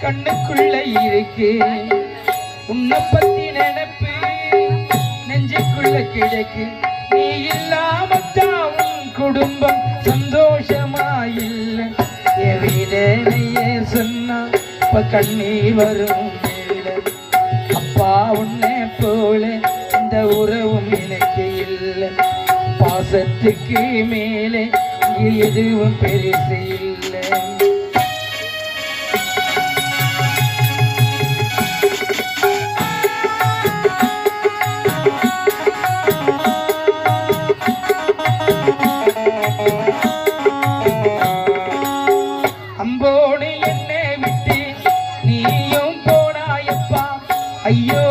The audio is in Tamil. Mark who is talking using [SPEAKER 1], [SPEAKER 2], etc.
[SPEAKER 1] கண்ணுக்குள்ள இருக்கு. உன்னை பத்தி நினைப்பு நெஞ்சுக்குள்ள கிழக்கு. நீ இல்லாமத்தான் உன் குடும்பம் சந்தோஷமாயில்லை. என் வீடனையே சொன்னா இப்ப கண்ணீர் வரும். அப்பா உன்னை போல இந்த உறவும் எனக்கு இல்லை. பாசத்துக்கு மேலே எதுவும் பெருசு இல்லை. அம்போடு என்னை விட்டு நீயும் போனாயப்பா. ஐயோ